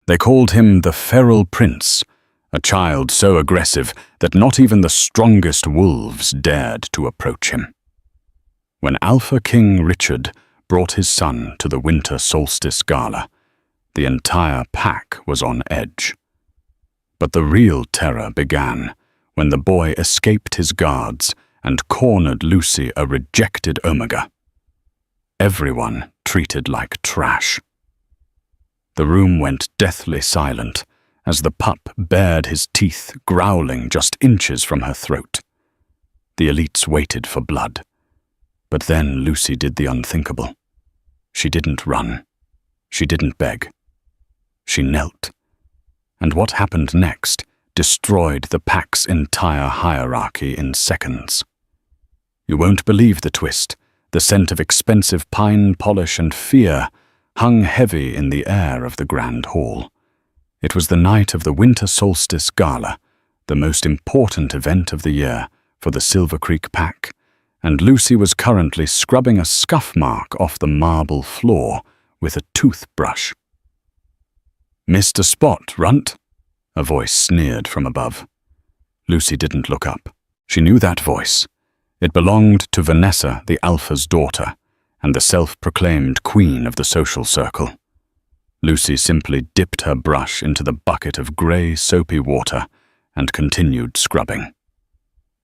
They called him the Feral Prince, a child so aggressive that not even the strongest wolves dared to approach him. When Alpha King Richard brought his son to the winter solstice gala, the entire pack was on edge. But the real terror began when the boy escaped his guards and cornered Lucy, a rejected Omega. Everyone treated like trash. The room went deathly silent as the pup bared his teeth, growling just inches from her throat. The elites waited for blood. But then Lucy did the unthinkable. She didn't run. She didn't beg. She knelt. And what happened next destroyed the pack's entire hierarchy in seconds. You won't believe the twist. The scent of expensive pine polish and fear hung heavy in the air of the grand hall. It was the night of the winter solstice gala, the most important event of the year for the Silver Creek pack, and Lucy was currently scrubbing a scuff mark off the marble floor with a toothbrush. "Missed a spot, runt?" a voice sneered from above. Lucy didn't look up. She knew that voice. It belonged to Vanessa, the Alpha's daughter, and the self-proclaimed queen of the social circle. Lucy simply dipped her brush into the bucket of grey, soapy water and continued scrubbing.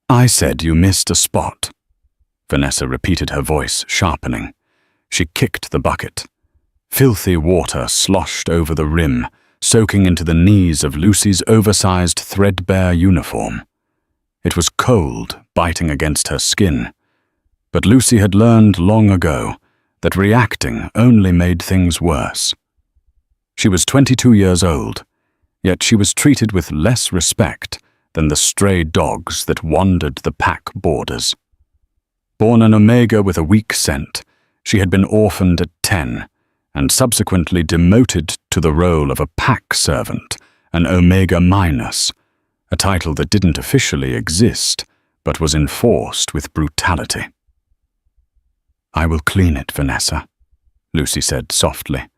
"I said you missed a spot." Vanessa repeated, her voice sharpening. She kicked the bucket. Filthy water sloshed over the rim, soaking into the knees of Lucy's oversized, threadbare uniform. It was cold, biting against her skin. But Lucy had learned long ago that reacting only made things worse. She was 22 years old, yet she was treated with less respect than the stray dogs that wandered the pack borders. Born an Omega with a weak scent, she had been orphaned at 10 and subsequently demoted to the role of a pack servant, an Omega Minus, a title that didn't officially exist but was enforced with brutality. "I will clean it, Vanessa," Lucy said softly,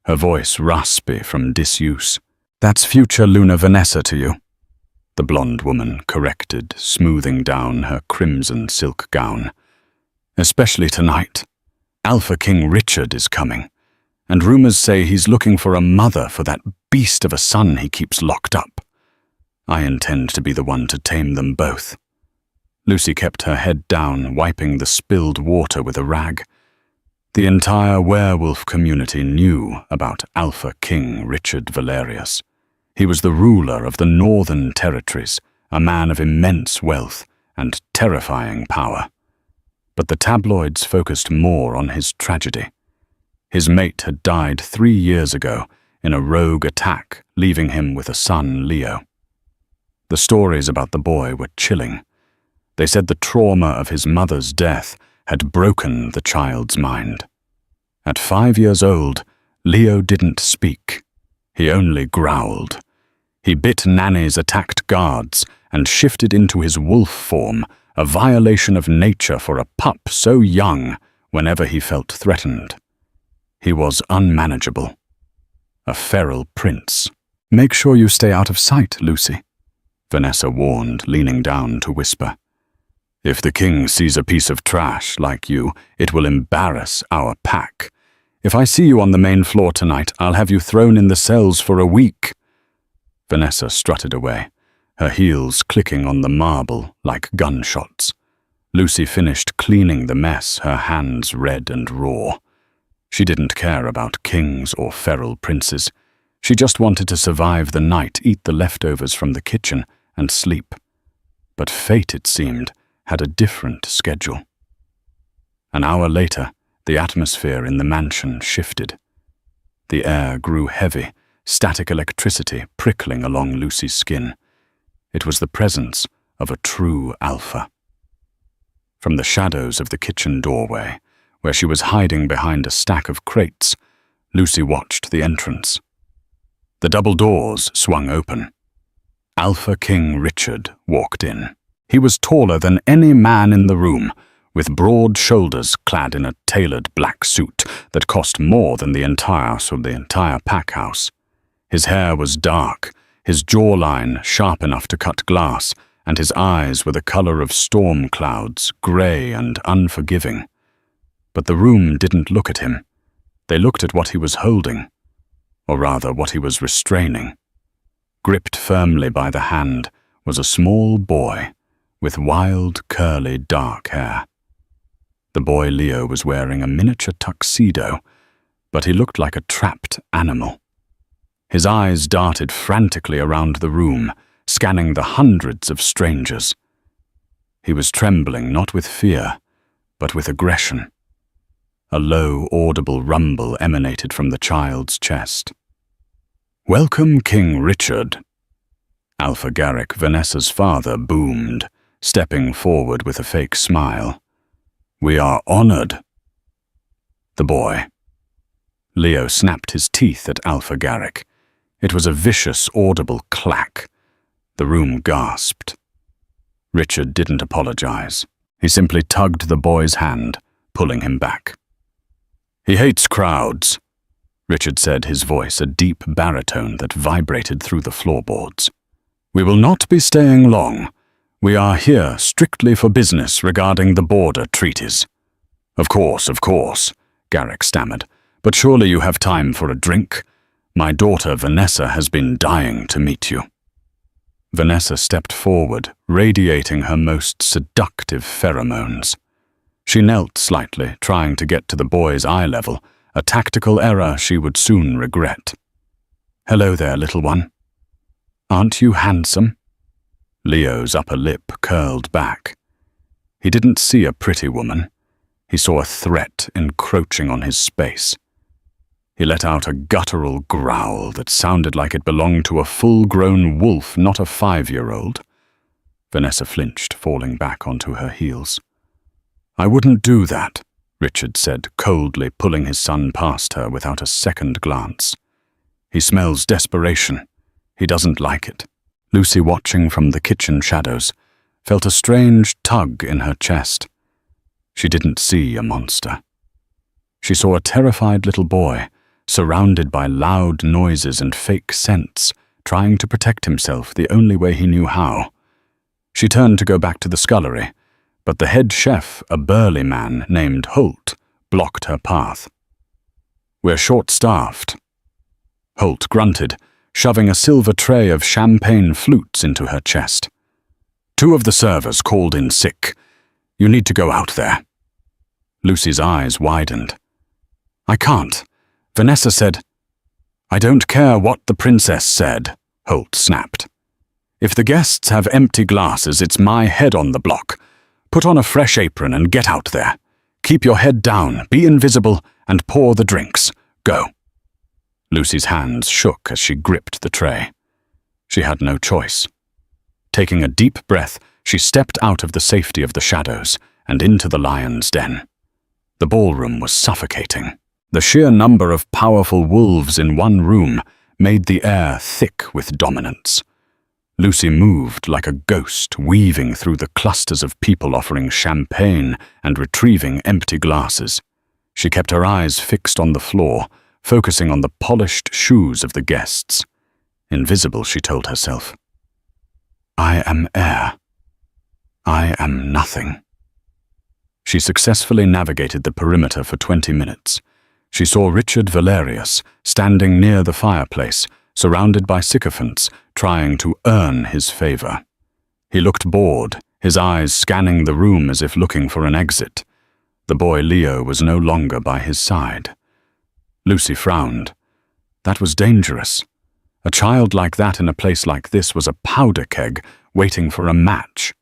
her voice raspy from disuse. "That's future Luna Vanessa to you," the blonde woman corrected, smoothing down her crimson silk gown. "Especially tonight. Alpha King Richard is coming, and rumors say he's looking for a mother for that beast of a son he keeps locked up. I intend to be the one to tame them both." Lucy kept her head down, wiping the spilled water with a rag. The entire werewolf community knew about Alpha King Richard Valerius. He was the ruler of the Northern Territories, a man of immense wealth and terrifying power. But the tabloids focused more on his tragedy. His mate had died 3 years ago in a rogue attack, leaving him with a son, Leo. The stories about the boy were chilling. They said the trauma of his mother's death had broken the child's mind. At 5 years old, Leo didn't speak. He only growled. He bit nannies, attacked guards, and shifted into his wolf form, a violation of nature for a pup so young whenever he felt threatened. He was unmanageable. A feral prince. "Make sure you stay out of sight, Lucy," Vanessa warned, leaning down to whisper. "If the king sees a piece of trash like you, it will embarrass our pack. If I see you on the main floor tonight, I'll have you thrown in the cells for a week." Vanessa strutted away, her heels clicking on the marble like gunshots. Lucy finished cleaning the mess, her hands red and raw. She didn't care about kings or feral princes. She just wanted to survive the night, eat the leftovers from the kitchen, and sleep. But fate, it seemed, had a different schedule. An hour later, the atmosphere in the mansion shifted. The air grew heavy, static electricity prickling along Lucy's skin. It was the presence of a true alpha. From the shadows of the kitchen doorway, where she was hiding behind a stack of crates, Lucy watched the entrance. The double doors swung open. Alpha King Richard walked in. He was taller than any man in the room, with broad shoulders, clad in a tailored black suit that cost more than the entire pack house. His hair was dark, his jawline sharp enough to cut glass, and his eyes were the color of storm clouds, grey and unforgiving. But the room didn't look at him. They looked at what he was holding, or rather what he was restraining. Gripped firmly by the hand was a small boy with wild, curly, dark hair. The boy Leo was wearing a miniature tuxedo, but he looked like a trapped animal. His eyes darted frantically around the room, scanning the hundreds of strangers. He was trembling not with fear, but with aggression. A low, audible rumble emanated from the child's chest. "Welcome, King Richard," Alpha Garrick, Vanessa's father, boomed, stepping forward with a fake smile. "We are honored." The boy. Leo snapped his teeth at Alpha Garrick. It was a vicious, audible clack. The room gasped. Richard didn't apologize. He simply tugged the boy's hand, pulling him back. "He hates crowds," Richard said, his voice a deep baritone that vibrated through the floorboards. "We will not be staying long. We are here strictly for business regarding the border treaties." Of course," Garrick stammered. "But surely you have time for a drink? My daughter Vanessa has been dying to meet you." Vanessa stepped forward, radiating her most seductive pheromones. She knelt slightly, trying to get to the boy's eye level, a tactical error she would soon regret. "Hello there, little one. Aren't you handsome?" Leo's upper lip curled back. He didn't see a pretty woman. He saw a threat encroaching on his space. He let out a guttural growl that sounded like it belonged to a full-grown wolf, not a 5-year-old. Vanessa flinched, falling back onto her heels. "I wouldn't do that," Richard said, coldly pulling his son past her without a second glance. "He smells desperation. He doesn't like it." Lucy, watching from the kitchen shadows, felt a strange tug in her chest. She didn't see a monster. She saw a terrified little boy, surrounded by loud noises and fake scents, trying to protect himself the only way he knew how. She turned to go back to the scullery, but the head chef, a burly man named Holt, blocked her path. "We're short-staffed." Holt grunted, shoving a silver tray of champagne flutes into her chest. "2 of the servers called in sick. You need to go out there." Lucy's eyes widened. "I can't. Vanessa said—" "I don't care what the princess said," Holt snapped. "If the guests have empty glasses, it's my head on the block. Put on a fresh apron and get out there. Keep your head down, be invisible, and pour the drinks. Go." Lucy's hands shook as she gripped the tray. She had no choice. Taking a deep breath, she stepped out of the safety of the shadows and into the lion's den. The ballroom was suffocating. The sheer number of powerful wolves in one room made the air thick with dominance. Lucy moved like a ghost, weaving through the clusters of people offering champagne and retrieving empty glasses. She kept her eyes fixed on the floor, focusing on the polished shoes of the guests. Invisible, she told herself. "I am air. I am nothing." She successfully navigated the perimeter for 20 minutes. She saw Richard Valerius standing near the fireplace, surrounded by sycophants, trying to earn his favor. He looked bored, his eyes scanning the room as if looking for an exit. The boy Leo was no longer by his side. Lucy frowned. That was dangerous. A child like that in a place like this was a powder keg waiting for a match.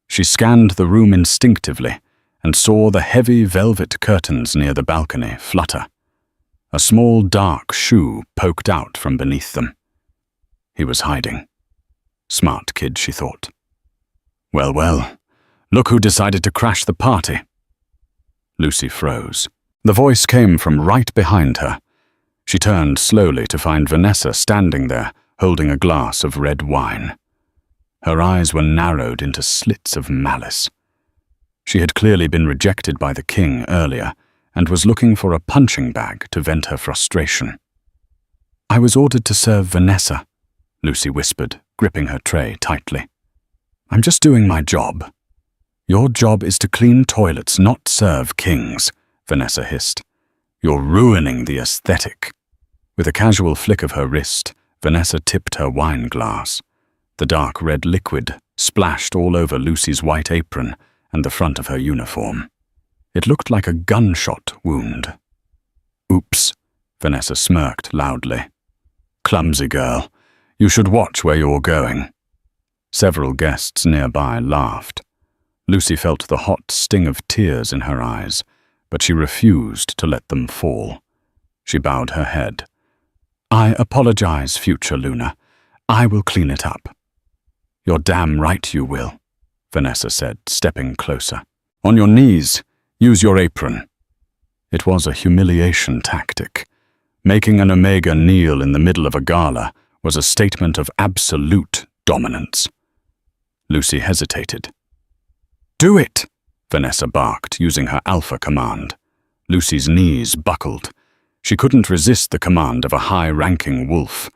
She scanned the room instinctively and saw the heavy velvet curtains near the balcony flutter. A small dark shoe poked out from beneath them. He was hiding. Smart kid, she thought. Well, well, look who decided to crash the party. Lucy froze. The voice came from right behind her. She turned slowly to find Vanessa standing there, holding a glass of red wine. Her eyes were narrowed into slits of malice. She had clearly been rejected by the king earlier and was looking for a punching bag to vent her frustration. I was ordered to serve Vanessa, Lucy whispered, gripping her tray tightly. I'm just doing my job. Your job is to clean toilets, not serve kings, Vanessa hissed. You're ruining the aesthetic. With a casual flick of her wrist, Vanessa tipped her wine glass. The dark red liquid splashed all over Lucy's white apron and the front of her uniform. It looked like a gunshot wound. Oops, Vanessa smirked loudly. Clumsy girl. You should watch where you're going. Several guests nearby laughed. Lucy felt the hot sting of tears in her eyes, but she refused to let them fall. She bowed her head. I apologize, future Luna. I will clean it up. You're damn right you will, Vanessa said, stepping closer. On your knees, use your apron. It was a humiliation tactic. Making an Omega kneel in the middle of a gala was a statement of absolute dominance. Lucy hesitated. Do it, Vanessa barked, using her alpha command. Lucy's knees buckled. She couldn't resist the command of a high-ranking wolf.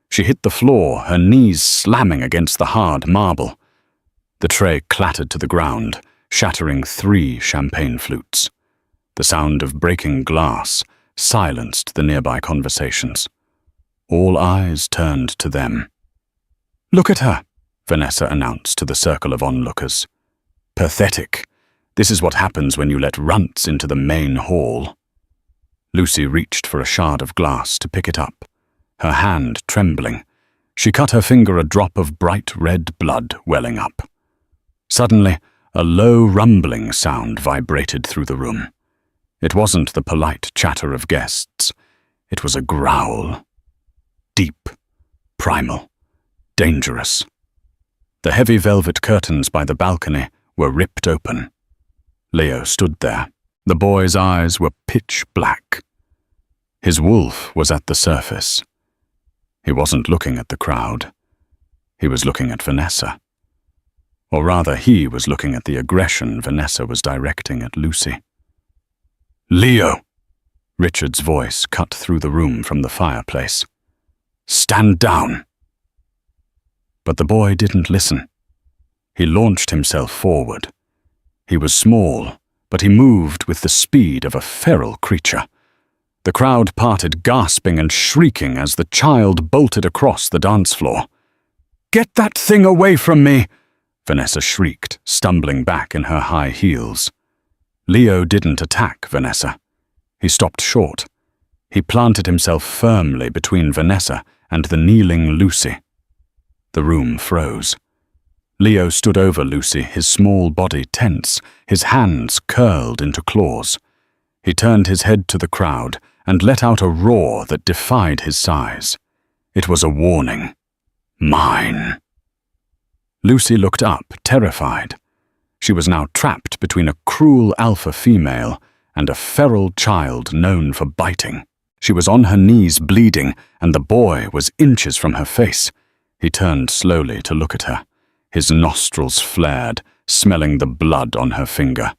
She hit the floor, her knees slamming against the hard marble. The tray clattered to the ground, shattering 3 champagne flutes. The sound of breaking glass silenced the nearby conversations. All eyes turned to them. Look at her, Vanessa announced to the circle of onlookers. Pathetic. This is what happens when you let runts into the main hall. Lucy reached for a shard of glass to pick it up, her hand trembling. She cut her finger, a drop of bright red blood welling up. Suddenly, a low rumbling sound vibrated through the room. It wasn't the polite chatter of guests. It was a growl. Deep, primal, dangerous. The heavy velvet curtains by the balcony were ripped open. Leo stood there. The boy's eyes were pitch black. His wolf was at the surface. He wasn't looking at the crowd. He was looking at Vanessa. Or rather, he was looking at the aggression Vanessa was directing at Lucy. Leo! Richard's voice cut through the room from the fireplace. Stand down! But the boy didn't listen. He launched himself forward. He was small, but he moved with the speed of a feral creature. The crowd parted, gasping and shrieking as the child bolted across the dance floor. Get that thing away from me! Vanessa shrieked, stumbling back in her high heels. Leo didn't attack Vanessa. He stopped short. He planted himself firmly between Vanessa and the kneeling Lucy. The room froze. Leo stood over Lucy, his small body tense, his hands curled into claws. He turned his head to the crowd and let out a roar that defied his size. It was a warning. Mine. Lucy looked up, terrified. She was now trapped between a cruel alpha female and a feral child known for biting. She was on her knees bleeding, and the boy was inches from her face. He turned slowly to look at her. His nostrils flared, smelling the blood on her finger.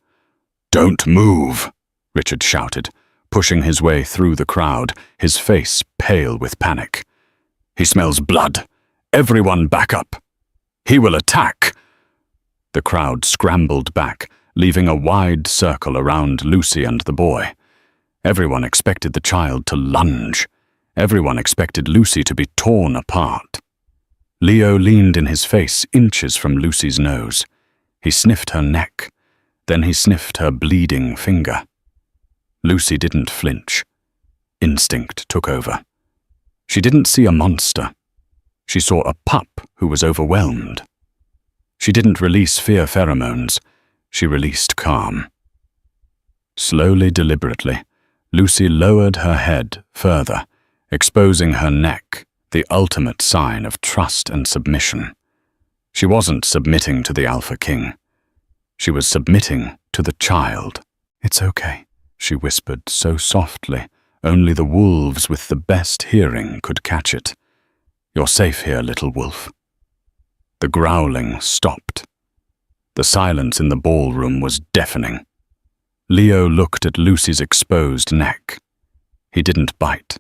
Don't move, Richard shouted, pushing his way through the crowd, his face pale with panic. He smells blood. Everyone back up. He will attack. The crowd scrambled back, leaving a wide circle around Lucy and the boy. Everyone expected the child to lunge. Everyone expected Lucy to be torn apart. Leo leaned in his face, inches from Lucy's nose. He sniffed her neck. Then he sniffed her bleeding finger. Lucy didn't flinch. Instinct took over. She didn't see a monster. She saw a pup who was overwhelmed. She didn't release fear pheromones. She released calm. Slowly, deliberately, Lucy lowered her head further, exposing her neck, the ultimate sign of trust and submission. She wasn't submitting to the Alpha King. She was submitting to the child. It's okay, she whispered so softly, only the wolves with the best hearing could catch it. You're safe here, little wolf. The growling stopped. The silence in the ballroom was deafening. Leo looked at Lucy's exposed neck. He didn't bite.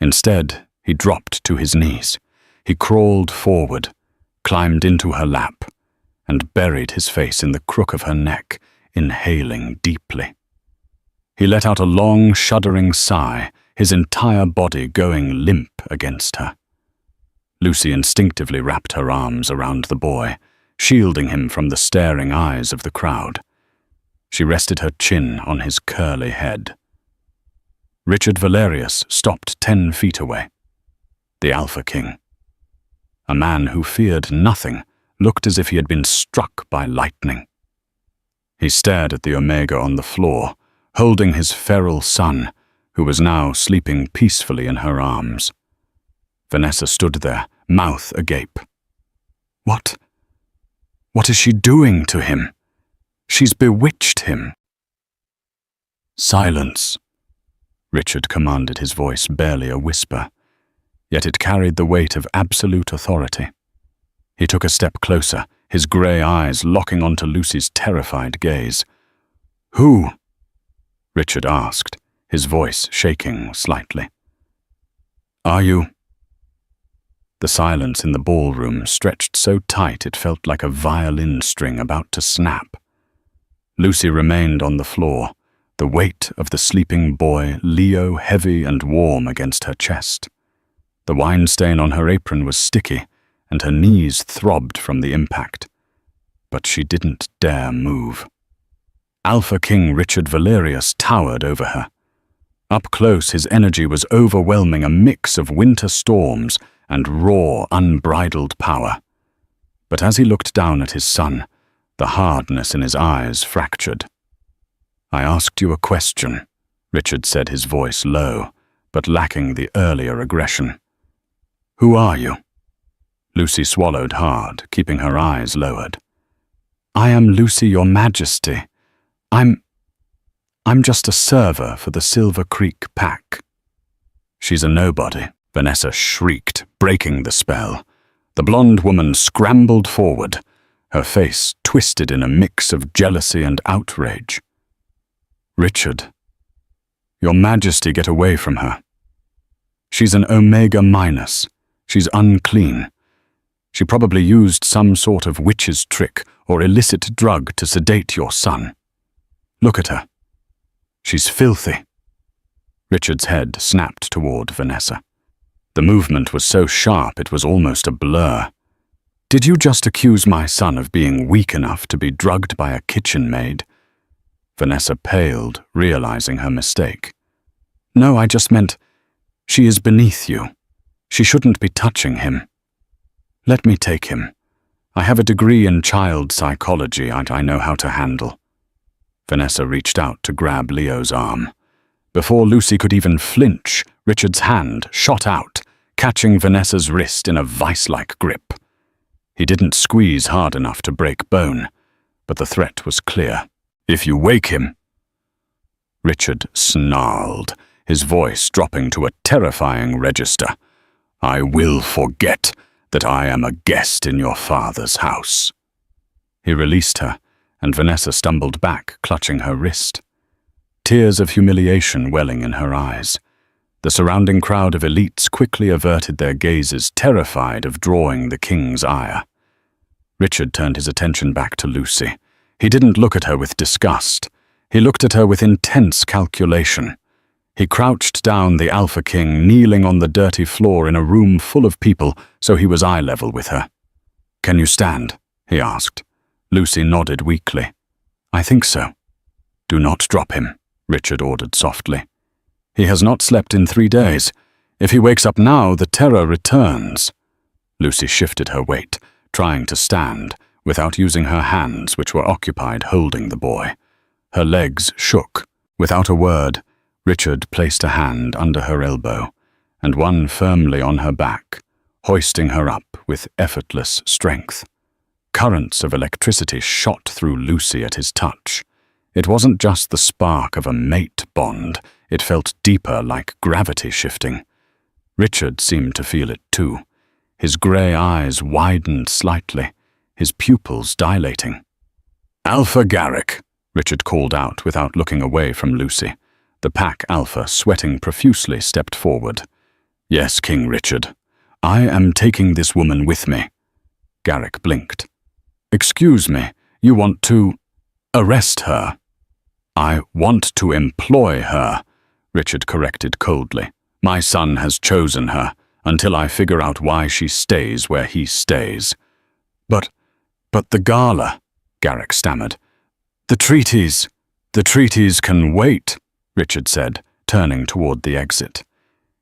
Instead, He dropped to his knees. He crawled forward, climbed into her lap, and buried his face in the crook of her neck, inhaling deeply. He let out a long, shuddering sigh, his entire body going limp against her. Lucy instinctively wrapped her arms around the boy, shielding him from the staring eyes of the crowd. She rested her chin on his curly head. Richard Valerius stopped 10 feet away. The Alpha King. A man who feared nothing, looked as if he had been struck by lightning. He stared at the Omega on the floor, holding his feral son, who was now sleeping peacefully in her arms. Vanessa stood there, mouth agape. What is she doing to him? She's bewitched him. Silence, Richard commanded, his voice barely a whisper, yet it carried the weight of absolute authority. He took a step closer, his grey eyes locking onto Lucy's terrified gaze. Who? Richard asked, his voice shaking slightly. Are you? The silence in the ballroom stretched so tight it felt like a violin string about to snap. Lucy remained on the floor, the weight of the sleeping boy, Leo, heavy and warm against her chest. The wine stain on her apron was sticky, and her knees throbbed from the impact. But she didn't dare move. Alpha King Richard Valerius towered over her. Up close, his energy was overwhelming, a mix of winter storms and raw, unbridled power. But as he looked down at his son, the hardness in his eyes fractured. I asked you a question, Richard said, his voice low, but lacking the earlier aggression. Who are you? Lucy swallowed hard, keeping her eyes lowered. I am Lucy, your Majesty. I'm just a server for the Silver Creek Pack. She's a nobody, Vanessa shrieked, breaking the spell. The blonde woman scrambled forward, her face twisted in a mix of jealousy and outrage. Richard, your Majesty, get away from her. She's an Omega Minus. She's unclean. She probably used some sort of witch's trick or illicit drug to sedate your son. Look at her. She's filthy. Richard's head snapped toward Vanessa. The movement was so sharp it was almost a blur. Did you just accuse my son of being weak enough to be drugged by a kitchen maid? Vanessa paled, realizing her mistake. No, I just meant, she is beneath you. She shouldn't be touching him. Let me take him. I have a degree in child psychology I know how to handle. Vanessa reached out to grab Leo's arm. Before Lucy could even flinch, Richard's hand shot out, catching Vanessa's wrist in a vice-like grip. He didn't squeeze hard enough to break bone, but the threat was clear. If you wake him... Richard snarled, his voice dropping to a terrifying register. I will forget that I am a guest in your father's house. He released her, and Vanessa stumbled back, clutching her wrist. Tears of humiliation welling in her eyes. The surrounding crowd of elites quickly averted their gazes, terrified of drawing the king's ire. Richard turned his attention back to Lucy. He didn't look at her with disgust. He looked at her with intense calculation. He crouched down the Alpha King, kneeling on the dirty floor in a room full of people, so he was eye level with her. Can you stand? He asked. Lucy nodded weakly. I think so. Do not drop him, Richard ordered softly. He has not slept in 3 days. If he wakes up now, the terror returns. Lucy shifted her weight, trying to stand, without using her hands, which were occupied holding the boy. Her legs shook. Without a word, Richard placed a hand under her elbow, and one firmly on her back, hoisting her up with effortless strength. Currents of electricity shot through Lucy at his touch. It wasn't just the spark of a mate bond, it felt deeper, like gravity shifting. Richard seemed to feel it too. His grey eyes widened slightly, his pupils dilating. Alpha Garrick, Richard called out without looking away from Lucy. The pack Alpha, sweating profusely, stepped forward. Yes, King Richard. I am taking this woman with me. Garrick blinked. Excuse me, you want to arrest her? I want to employ her, Richard corrected coldly. My son has chosen her, until I figure out why she stays where he stays. But the gala, Garrick stammered. The treaties can wait, Richard said, turning toward the exit.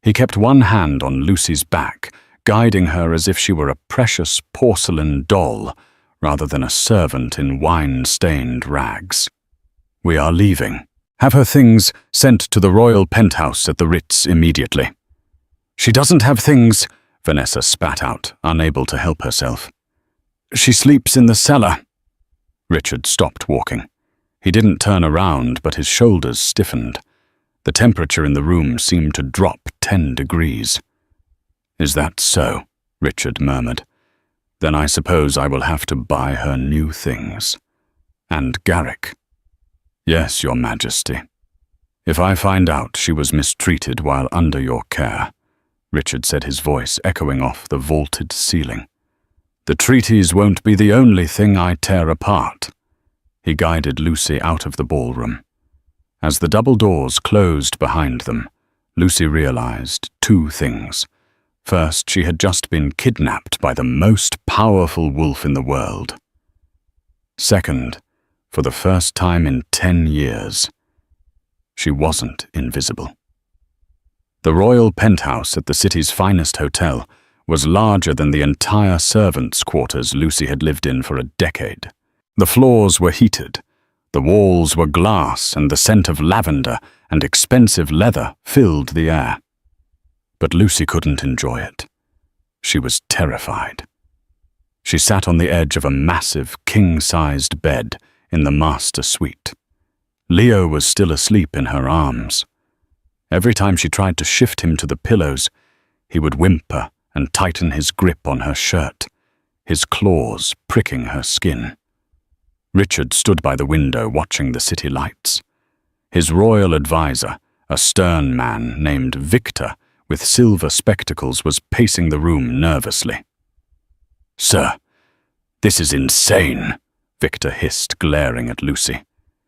He kept one hand on Lucy's back, guiding her as if she were a precious porcelain doll, rather than a servant in wine-stained rags. We are leaving. Have her things sent to the royal penthouse at the Ritz immediately. She doesn't have things, Vanessa spat out, unable to help herself. She sleeps in the cellar. Richard stopped walking. He didn't turn around, but his shoulders stiffened. The temperature in the room seemed to drop 10 degrees. Is that so? Richard murmured. Then I suppose I will have to buy her new things. And Garrick. Yes, Your Majesty. If I find out she was mistreated while under your care, Richard said, his voice echoing off the vaulted ceiling. The treaties won't be the only thing I tear apart. He guided Lucy out of the ballroom. As the double doors closed behind them, Lucy realized 2 things. First, she had just been kidnapped by the most powerful wolf in the world. Second, for the first time in 10 years, she wasn't invisible. The royal penthouse at the city's finest hotel was larger than the entire servants' quarters Lucy had lived in for a decade. The floors were heated, the walls were glass, and the scent of lavender and expensive leather filled the air. But Lucy couldn't enjoy it. She was terrified. She sat on the edge of a massive, king-sized bed in the master suite. Leo was still asleep in her arms. Every time she tried to shift him to the pillows, he would whimper and tighten his grip on her shirt, his claws pricking her skin. Richard stood by the window watching the city lights. His royal advisor, a stern man named Victor with silver spectacles, was pacing the room nervously. Sir, this is insane, Victor hissed, glaring at Lucy.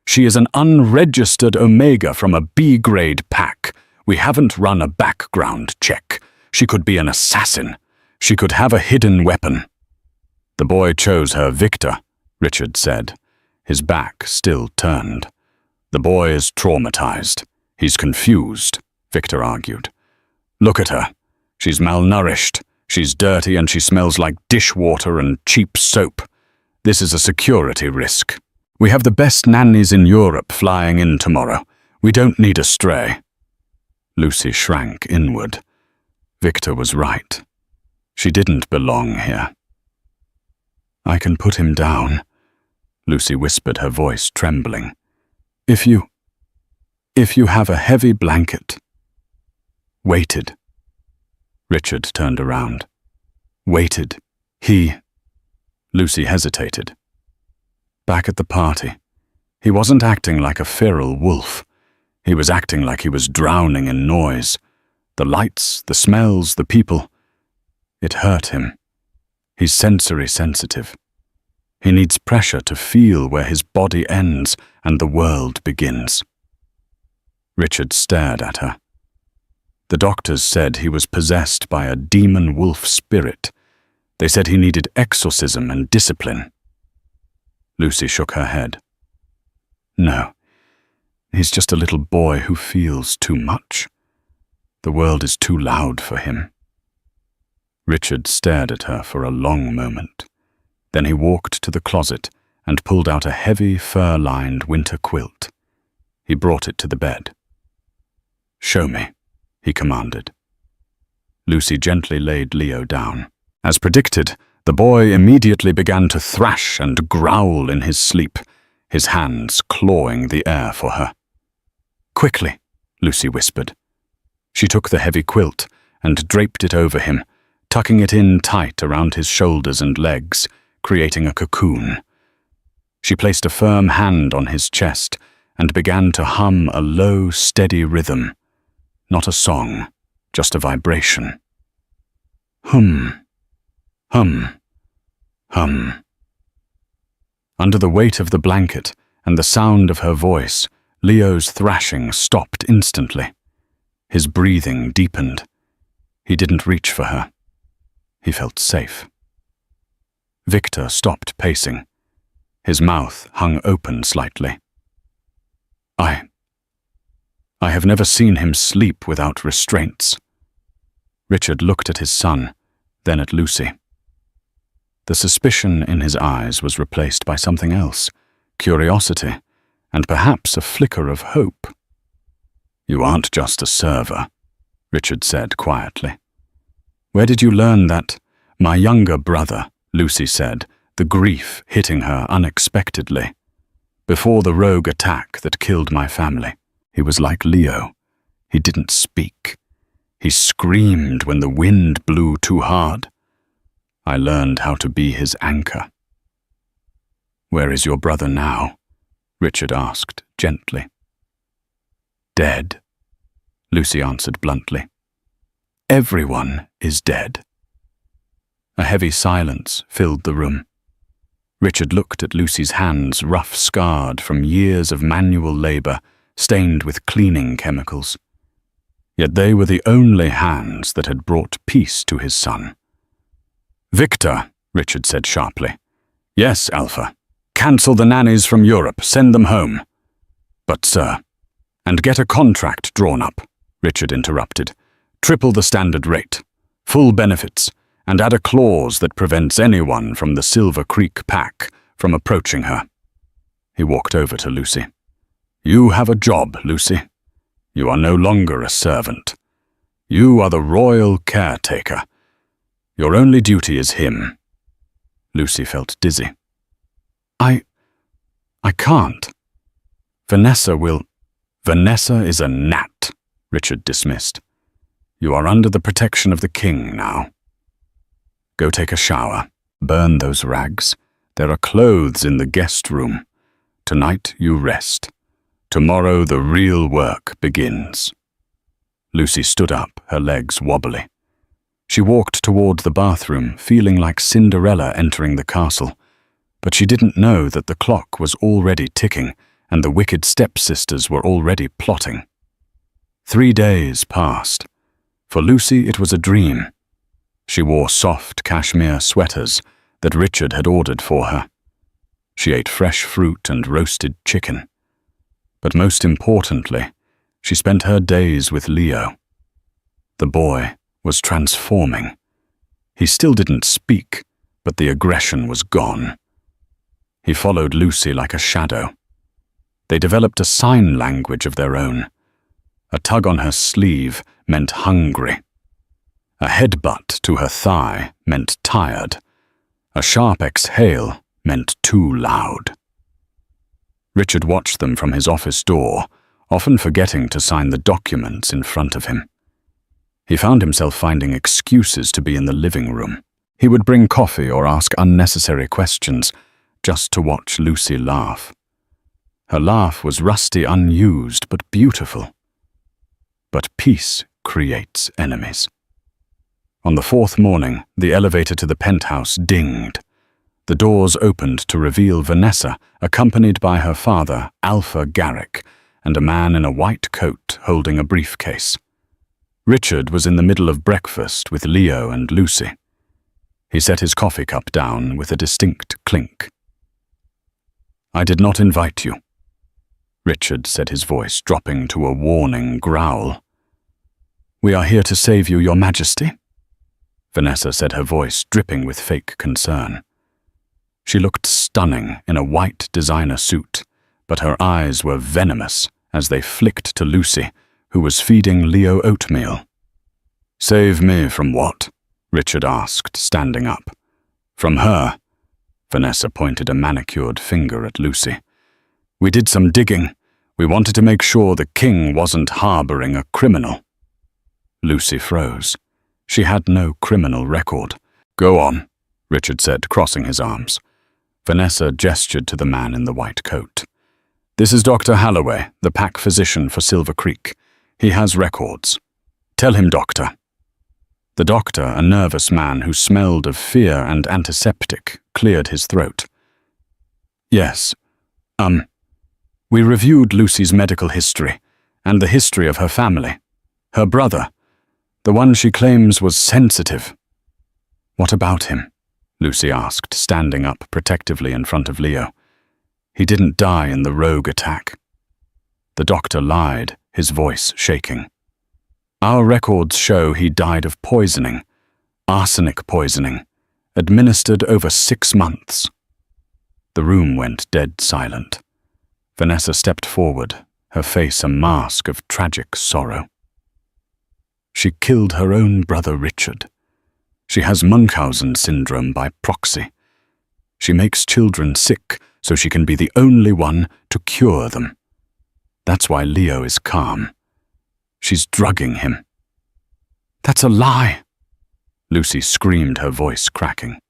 She is an unregistered Omega from a B-grade pack. We haven't run a background check. She could be an assassin. She could have a hidden weapon. The boy chose her Victor, Richard said, his back still turned. The boy is traumatized. He's confused, Victor argued. Look at her. She's malnourished. She's dirty and she smells like dishwater and cheap soap. This is a security risk. We have the best nannies in Europe flying in tomorrow. We don't need a stray. Lucy shrank inward. Victor was right. She didn't belong here. I can put him down, Lucy whispered, her voice trembling. If you have a heavy blanket. Waited. Richard turned around. Waited. Lucy hesitated. Back at the party, he wasn't acting like a feral wolf. He was acting like he was drowning in noise. The lights, the smells, the people. It hurt him. He's sensory sensitive. He needs pressure to feel where his body ends and the world begins. Richard stared at her. The doctors said he was possessed by a demon wolf spirit. They said he needed exorcism and discipline. Lucy shook her head. No, he's just a little boy who feels too much. The world is too loud for him. Richard stared at her for a long moment. Then he walked to the closet and pulled out a heavy fur-lined winter quilt. He brought it to the bed. Show me, he commanded. Lucy gently laid Leo down. As predicted, the boy immediately began to thrash and growl in his sleep, his hands clawing the air for her. Quickly, Lucy whispered. She took the heavy quilt and draped it over him, tucking it in tight around his shoulders and legs, creating a cocoon. She placed a firm hand on his chest and began to hum a low, steady rhythm. Not a song, just a vibration. Hum, hum, hum. Under the weight of the blanket and the sound of her voice, Leo's thrashing stopped instantly. His breathing deepened. He didn't reach for her. He felt safe. Victor stopped pacing. His mouth hung open slightly. I have never seen him sleep without restraints. Richard looked at his son, then at Lucy. The suspicion in his eyes was replaced by something else, curiosity, and perhaps a flicker of hope. "You aren't just a server," Richard said quietly. "Where did you learn that?" "My younger brother," Lucy said, the grief hitting her unexpectedly. "Before the rogue attack that killed my family, he was like Leo. He didn't speak. He screamed when the wind blew too hard. I learned how to be his anchor." "Where is your brother now?" Richard asked gently. "Dead," Lucy answered bluntly. "Everyone is dead." A heavy silence filled the room. Richard looked at Lucy's hands, rough-scarred from years of manual labor, stained with cleaning chemicals. Yet they were the only hands that had brought peace to his son. "Victor," Richard said sharply. "Yes, Alpha. Cancel the nannies from Europe. Send them home." "But, sir—" "And get a contract drawn up," Richard interrupted. "Triple the standard rate, full benefits, and add a clause that prevents anyone from the Silver Creek pack from approaching her." He walked over to Lucy. "You have a job, Lucy. You are no longer a servant. You are the royal caretaker. Your only duty is him." Lucy felt dizzy. I can't. Vanessa will—" "Vanessa is a gnat," Richard dismissed. "You are under the protection of the king now. Go take a shower. Burn those rags. There are clothes in the guest room. Tonight you rest. Tomorrow the real work begins." Lucy stood up, her legs wobbly. She walked toward the bathroom, feeling like Cinderella entering the castle. But she didn't know that the clock was already ticking and the wicked stepsisters were already plotting. 3 days passed. For Lucy it was a dream. She wore soft cashmere sweaters that Richard had ordered for her. She ate fresh fruit and roasted chicken. But most importantly, she spent her days with Leo. The boy was transforming. He still didn't speak, but the aggression was gone. He followed Lucy like a shadow. They developed a sign language of their own. A tug on her sleeve meant hungry. A headbutt to her thigh meant tired. A sharp exhale meant too loud. Richard watched them from his office door, often forgetting to sign the documents in front of him. He found himself finding excuses to be in the living room. He would bring coffee or ask unnecessary questions, just to watch Lucy laugh. Her laugh was rusty, unused, but beautiful. But peace creates enemies. On the 4th morning, the elevator to the penthouse dinged. The doors opened to reveal Vanessa, accompanied by her father, Alpha Garrick, and a man in a white coat holding a briefcase. Richard was in the middle of breakfast with Leo and Lucy. He set his coffee cup down with a distinct clink. "I did not invite you," Richard said, his voice dropping to a warning growl. "We are here to save you, Your Majesty," Vanessa said, her voice dripping with fake concern. She looked stunning in a white designer suit, but her eyes were venomous as they flicked to Lucy, who was feeding Leo oatmeal. "Save me from what?" Richard asked, standing up. "From her." Vanessa pointed a manicured finger at Lucy. "We did some digging. We wanted to make sure the king wasn't harboring a criminal." Lucy froze. She had no criminal record. "Go on," Richard said, crossing his arms. Vanessa gestured to the man in the white coat. "This is Dr. Halloway, the pack physician for Silver Creek. He has records." Tell him, doctor." The doctor, a nervous man who smelled of fear and antiseptic, cleared his throat. "Yes. We reviewed Lucy's medical history, and the history of her family. Her brother, the one she claims was sensitive." "What about him?" Lucy asked, standing up protectively in front of Leo. "He didn't die in the rogue attack." The doctor lied, his voice shaking. "Our records show he died of poisoning, arsenic poisoning, administered over 6 months." The room went dead silent. Vanessa stepped forward, her face a mask of tragic sorrow. "She killed her own brother Richard. She has Munchausen syndrome by proxy. She makes children sick so she can be the only one to cure them. That's why Leo is calm. She's drugging him." "That's a lie!" Lucy screamed, her voice cracking.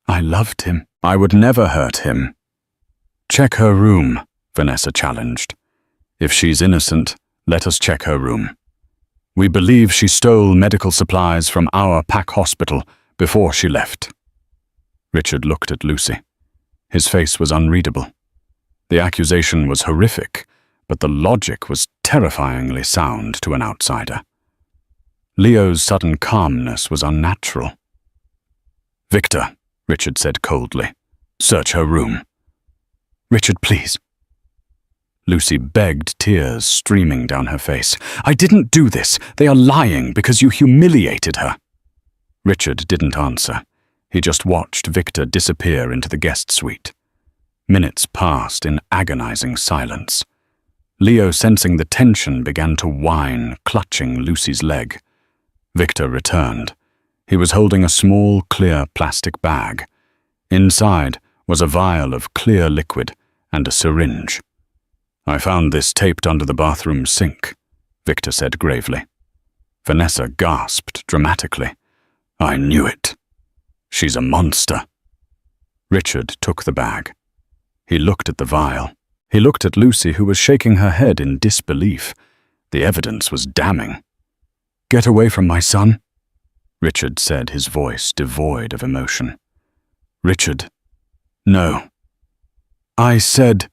"I loved him. I would never hurt him." "Check her room," Vanessa challenged. "If she's innocent, let us check her room. We believe she stole medical supplies from our pack hospital before she left." Richard looked at Lucy. His face was unreadable. The accusation was horrific, but the logic was terrifyingly sound to an outsider. Leo's sudden calmness was unnatural. "Victor," Richard said coldly, "search her room." "Richard, please." Lucy begged, tears streaming down her face. "I didn't do this. They are lying because you humiliated her." Richard didn't answer. He just watched Victor disappear into the guest suite. Minutes passed in agonizing silence. Leo, sensing the tension, began to whine, clutching Lucy's leg. Victor returned. He was holding a small, clear plastic bag. Inside was a vial of clear liquid and a syringe. "I found this taped under the bathroom sink," Victor said gravely. Vanessa gasped dramatically. "I knew it. She's a monster." Richard took the bag. He looked at the vial. He looked at Lucy, who was shaking her head in disbelief. The evidence was damning. "Get away from my son," Richard said, his voice devoid of emotion. "Richard, no." "I said—"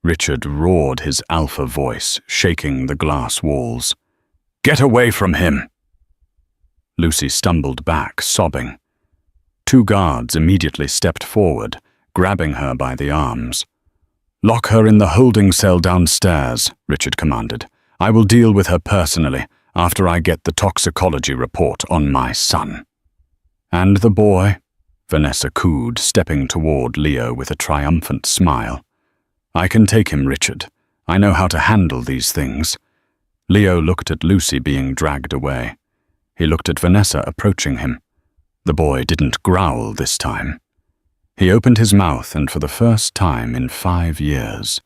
Richard roared, his alpha voice shaking the glass walls. "Get away from him!" Lucy stumbled back, sobbing. 2 guards immediately stepped forward, grabbing her by the arms. "Lock her in the holding cell downstairs," Richard commanded. "I will deal with her personally after I get the toxicology report on my son." "And the boy?" Vanessa cooed, stepping toward Leo with a triumphant smile. "I can take him, Richard. I know how to handle these things." Leo looked at Lucy being dragged away. He looked at Vanessa approaching him. The boy didn't growl this time. He opened his mouth, and for the first time in 5 years,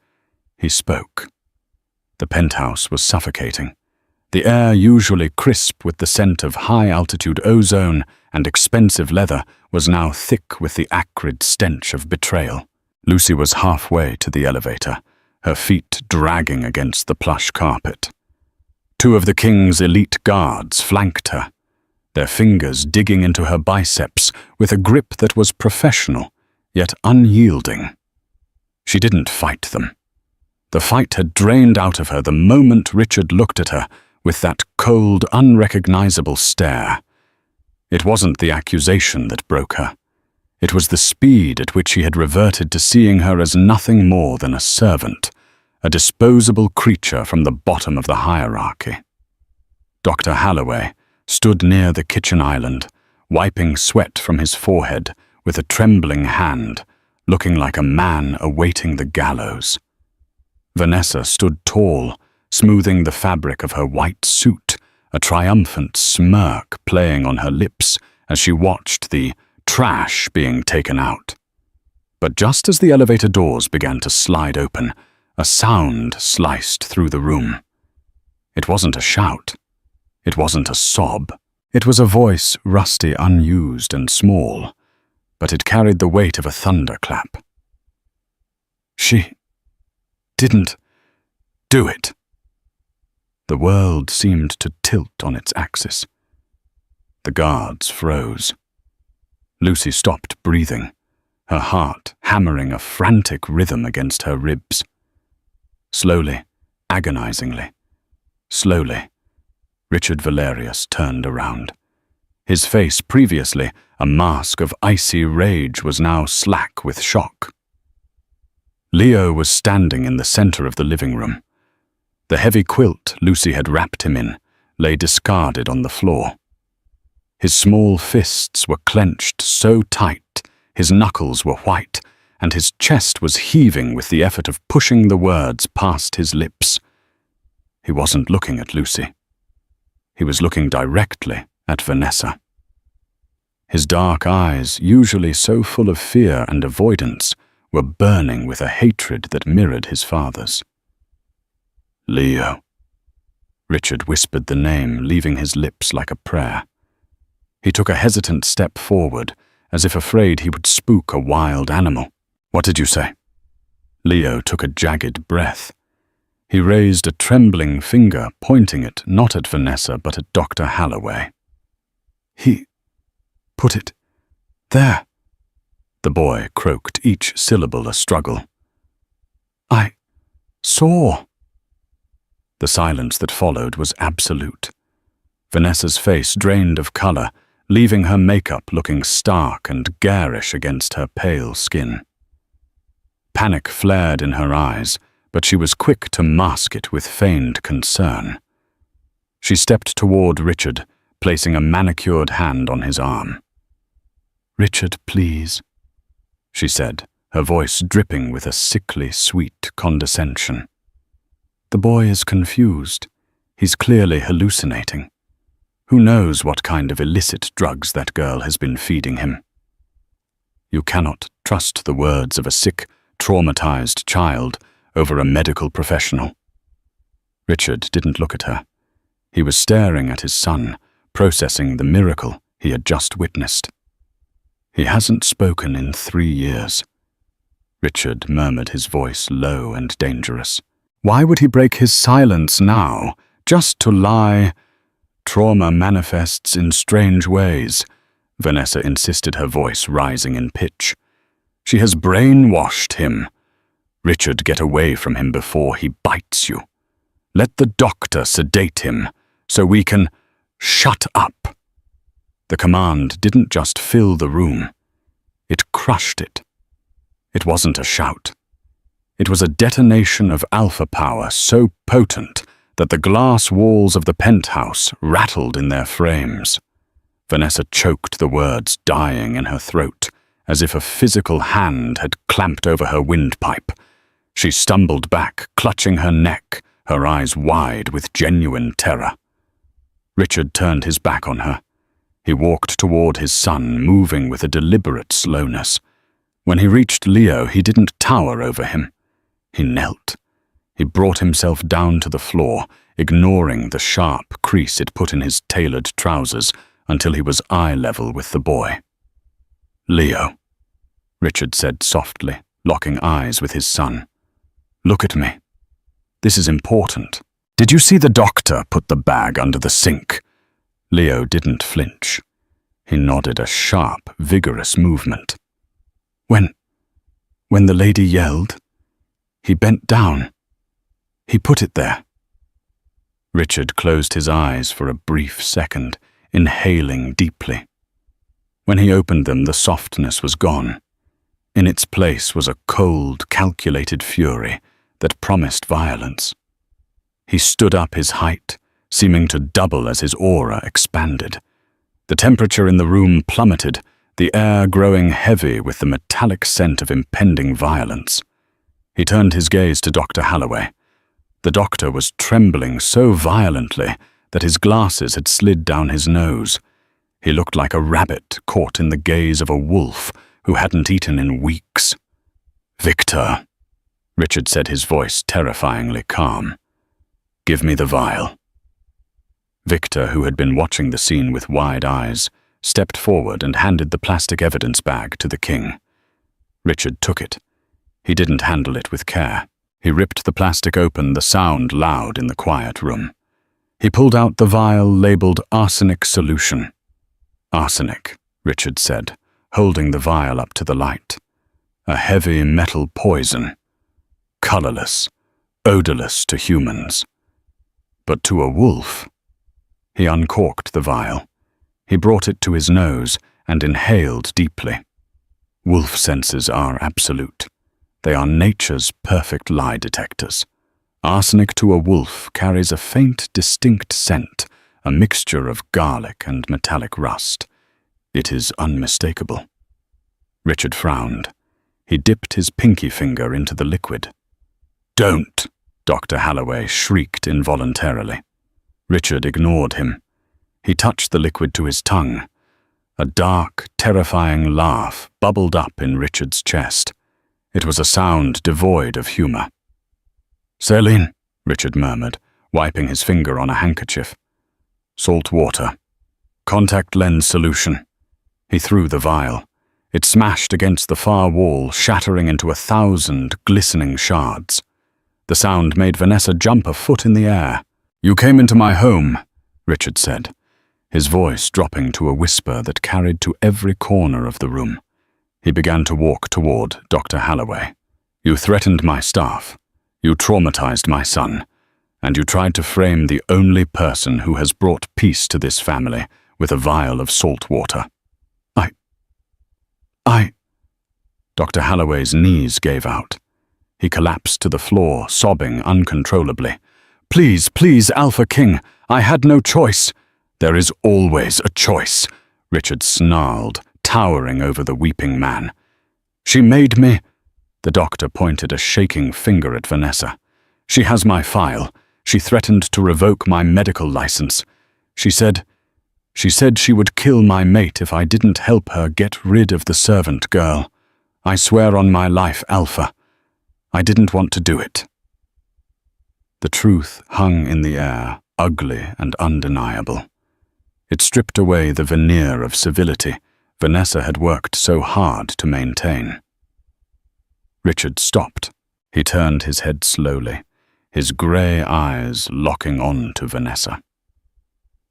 he spoke. The penthouse was suffocating. The air, usually crisp with the scent of high-altitude ozone and expensive leather, was now thick with the acrid stench of betrayal. Lucy was halfway to the elevator, her feet dragging against the plush carpet. 2 of the king's elite guards flanked her, their fingers digging into her biceps with a grip that was professional, yet unyielding. She didn't fight them. The fight had drained out of her the moment Richard looked at her with that cold, unrecognizable stare. It wasn't the accusation that broke her. It was the speed at which he had reverted to seeing her as nothing more than a servant, a disposable creature from the bottom of the hierarchy. Dr. Halloway stood near the kitchen island, wiping sweat from his forehead with a trembling hand, looking like a man awaiting the gallows. Vanessa stood tall, smoothing the fabric of her white suit, a triumphant smirk playing on her lips as she watched the trash being taken out. But just as the elevator doors began to slide open, a sound sliced through the room. It wasn't a shout. It wasn't a sob. It was a voice rusty, unused, and small, but it carried the weight of a thunderclap. "She didn't do it." The world seemed to tilt on its axis. The guards froze. Lucy stopped breathing, her heart hammering a frantic rhythm against her ribs. Slowly, agonizingly, slowly, Richard Valerius turned around. His face, previously a mask of icy rage, was now slack with shock. Leo was standing in the center of the living room. The heavy quilt Lucy had wrapped him in lay discarded on the floor. His small fists were clenched so tight, his knuckles were white, and his chest was heaving with the effort of pushing the words past his lips. He wasn't looking at Lucy. He was looking directly at Vanessa. His dark eyes, usually so full of fear and avoidance, were burning with a hatred that mirrored his father's. Leo. Richard whispered the name, leaving his lips like a prayer. He took a hesitant step forward, as if afraid he would spook a wild animal. What did you say? Leo took a jagged breath. He raised a trembling finger, pointing it not at Vanessa but at Dr. Halloway. He put it there. The boy croaked, each syllable a struggle. I saw. The silence that followed was absolute. Vanessa's face drained of color, leaving her makeup looking stark and garish against her pale skin. Panic flared in her eyes, but she was quick to mask it with feigned concern. She stepped toward Richard, placing a manicured hand on his arm. "Richard, please," she said, her voice dripping with a sickly, sweet condescension. "The boy is confused. He's clearly hallucinating. Who knows what kind of illicit drugs that girl has been feeding him? You cannot trust the words of a sick, traumatized child over a medical professional." Richard didn't look at her. He was staring at his son, processing the miracle he had just witnessed. "He hasn't spoken in 3 years. Richard murmured, his voice low and dangerous. "Why would he break his silence now, just to lie?" "Trauma manifests in strange ways," Vanessa insisted, her voice rising in pitch. "She has brainwashed him. Richard, get away from him before he bites you. Let the doctor sedate him, so we can—" "Shut up!" The command didn't just fill the room. It crushed it. It wasn't a shout. It was a detonation of alpha power so potent that the glass walls of the penthouse rattled in their frames. Vanessa choked the words dying in her throat, as if a physical hand had clamped over her windpipe. She stumbled back, clutching her neck, her eyes wide with genuine terror. Richard turned his back on her. He walked toward his son, moving with a deliberate slowness. When he reached Leo, he didn't tower over him. He knelt. He brought himself down to the floor, ignoring the sharp crease it put in his tailored trousers, until he was eye level with the boy. "Leo," Richard said softly, locking eyes with his son. "Look at me. This is important. Did you see the doctor put the bag under the sink?" Leo didn't flinch. He nodded, a sharp, vigorous movement. When the lady yelled, he bent down. He put it there." Richard closed his eyes for a brief second, inhaling deeply. When he opened them, the softness was gone. In its place was a cold, calculated fury that promised violence. He stood up, his height seeming to double as his aura expanded. The temperature in the room plummeted, the air growing heavy with the metallic scent of impending violence. He turned his gaze to Dr. Halloway. The doctor was trembling so violently that his glasses had slid down his nose. He looked like a rabbit caught in the gaze of a wolf who hadn't eaten in weeks. "Victor," Richard said, his voice terrifyingly calm. "Give me the vial." Victor, who had been watching the scene with wide eyes, stepped forward and handed the plastic evidence bag to the king. Richard took it. He didn't handle it with care. He ripped the plastic open, the sound loud in the quiet room. He pulled out the vial labeled arsenic solution. Arsenic, Richard said, holding the vial up to the light. A heavy metal poison. Colorless, odorless to humans. But to a wolf. He uncorked the vial. He brought it to his nose and inhaled deeply. Wolf senses are absolute. They are nature's perfect lie detectors. Arsenic to a wolf carries a faint, distinct scent, a mixture of garlic and metallic rust. It is unmistakable. Richard frowned. He dipped his pinky finger into the liquid. "Don't!" Dr. Halloway shrieked involuntarily. Richard ignored him. He touched the liquid to his tongue. A dark, terrifying laugh bubbled up in Richard's chest. It was a sound devoid of humor. "Saline," Richard murmured, wiping his finger on a handkerchief. "Salt water. Contact lens solution." He threw the vial. It smashed against the far wall, shattering into 1,000 glistening shards. The sound made Vanessa jump a foot in the air. "You came into my home," Richard said, his voice dropping to a whisper that carried to every corner of the room. He began to walk toward Dr. Halloway. "You threatened my staff. You traumatized my son. And you tried to frame the only person who has brought peace to this family with a vial of salt water." I... Dr. Halloway's knees gave out. He collapsed to the floor, sobbing uncontrollably. "Please, please, Alpha King, I had no choice." "There is always a choice," Richard snarled, towering over the weeping man. "She made me..." The doctor pointed a shaking finger at Vanessa. "She has my file. She threatened to revoke my medical license. She said she would kill my mate if I didn't help her get rid of the servant girl. I swear on my life, Alpha. I didn't want to do it." The truth hung in the air, ugly and undeniable. It stripped away the veneer of civility Vanessa had worked so hard to maintain. Richard stopped. He turned his head slowly, his grey eyes locking on to Vanessa.